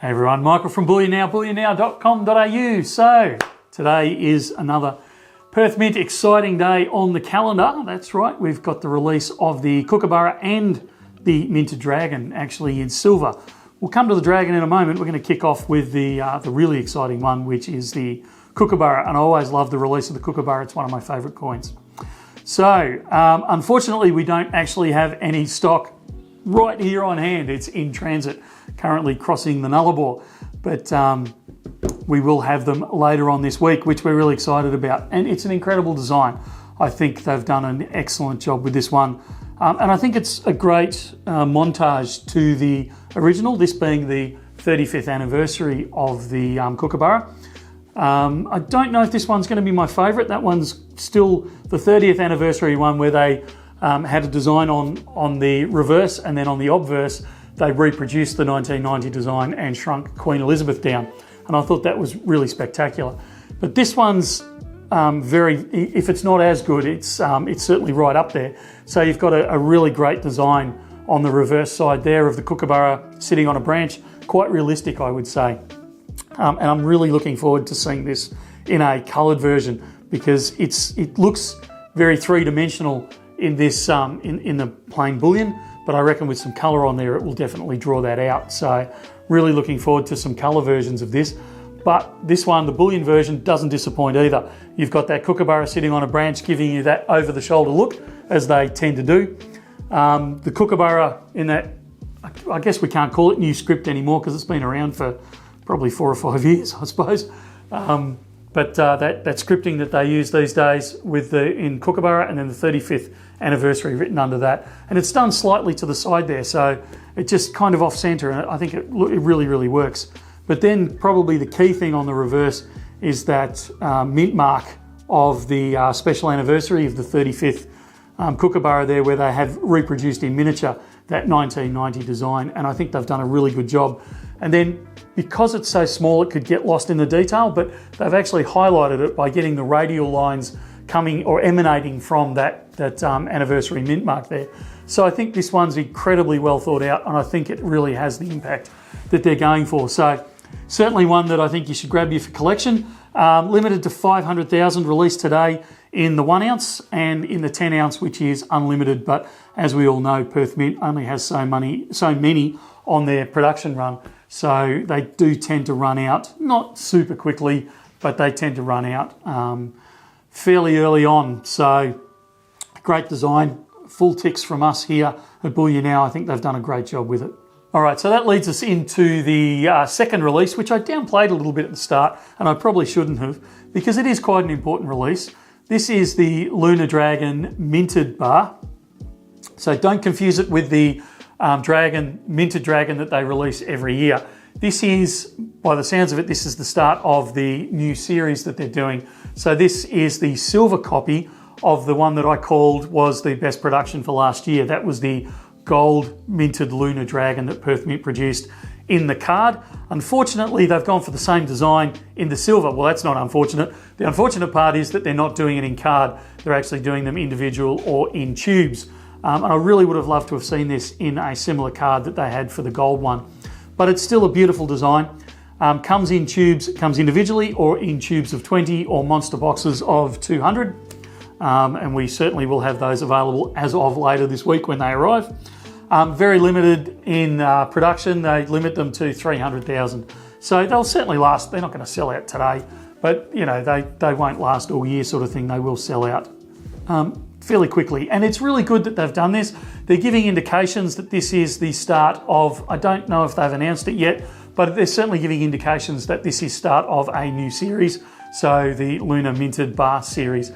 Hey everyone, Michael from BullionNow, bullionnow.com.au. So today is another Perth Mint exciting day on the calendar. That's right, we've got the release of the Kookaburra and the Minted Dragon actually in silver. We'll come to the Dragon in a moment. We're going to kick off with the really exciting one, which is the Kookaburra. And I always love the release of the Kookaburra. It's one of my favourite coins. So unfortunately, we don't actually have any stock right here on hand. It's in transit, currently crossing the Nullarbor, but we will have them later on this week, which we're really excited about. And it's an incredible design. I think they've done an excellent job with this one. And I think it's a great montage to the original, this being the 35th anniversary of the Kookaburra. I don't know if this one's going to be my favourite. That one's still the 30th anniversary one where they had a design on the reverse, and then on the obverse they reproduced the 1990 design and shrunk Queen Elizabeth down, and I thought that was really spectacular. But this one's if it's not as good, it's certainly right up there. So you've got a really great design on the reverse side there of the Kookaburra sitting on a branch, quite realistic I would say. And I'm really looking forward to seeing this in a coloured version, because it looks very three-dimensional in this in the plain bullion, but I reckon with some colour on there it will definitely draw that out. So really looking forward to some colour versions of this. But this one, the bullion version, doesn't disappoint either. You've got that Kookaburra sitting on a branch giving you that over-the-shoulder look, as they tend to do. The Kookaburra in that, I guess we can't call it new script anymore because it's been around for probably 4 or 5 years, I suppose. But that scripting that they use these days in Kookaburra, and then the 35th anniversary written under that. And it's done slightly to the side there, so it just kind of off-centre, and I think it really, really works. But then probably the key thing on the reverse is that mint mark of the special anniversary of the 35th Kookaburra there, where they have reproduced in miniature that 1990 design, and I think they've done a really good job. And then because it's so small, it could get lost in the detail, but they've actually highlighted it by getting the radial lines coming or emanating from that anniversary mint mark there. So I think this one's incredibly well thought out, and I think it really has the impact that they're going for. So certainly one that I think you should grab you for collection. Limited to 500,000, released today in the 1 ounce and in the 10 ounce, which is unlimited. But as we all know, Perth Mint only has so many on their production run. So they do tend to run out, not super quickly, but they tend to run out fairly early on. So great design, full ticks from us here at BullionNow. I think they've done a great job with it. All right, so that leads us into the second release, which I downplayed a little bit at the start, and I probably shouldn't have, because it is quite an important release. This is the Lunar Dragon Minted Bar. So don't confuse it with the Minted Dragon that they release every year. This is, by the sounds of it, this is the start of the new series that they're doing. So this is the silver copy of the one that I called was the best production for last year. That was the gold minted Lunar Dragon that Perth Mint produced in the card. Unfortunately, they've gone for the same design in the silver. Well, that's not unfortunate. The unfortunate part is that they're not doing it in card. They're actually doing them individual or in tubes. And I really would have loved to have seen this in a similar card that they had for the gold one. But it's still a beautiful design. Comes in tubes, comes individually or in tubes of 20 or monster boxes of 200. And we certainly will have those available as of later this week when they arrive. Very limited in production. They limit them to 300,000. So they'll certainly last. They're not going to sell out today, but you know, they won't last all year sort of thing. They will sell out fairly quickly. And it's really good that they've done this. They're giving indications that this is the start of, I don't know if they've announced it yet, but they're certainly giving indications that this is start of a new series. So the Lunar Minted Bar series.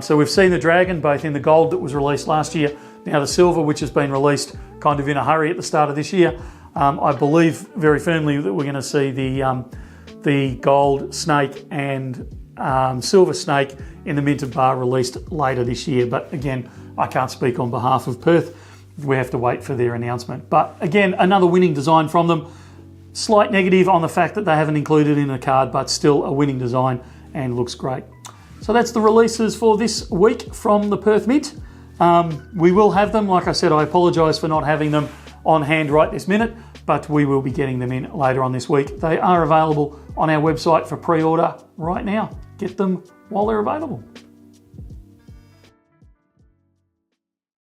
So we've seen the Dragon both in the gold that was released last year, now the silver, which has been released kind of in a hurry at the start of this year. I believe very firmly that we're going to see the gold snake and silver snake in the Minted Bar released later this year. But again, I can't speak on behalf of Perth. We have to wait for their announcement. But again, another winning design from them. Slight negative on the fact that they haven't included it in a card, but still a winning design and looks great. So that's the releases for this week from the Perth Mint. We will have them. Like I said, I apologise for not having them on hand right this minute, but we will be getting them in later on this week. They are available on our website for pre-order right now. Get them while they're available.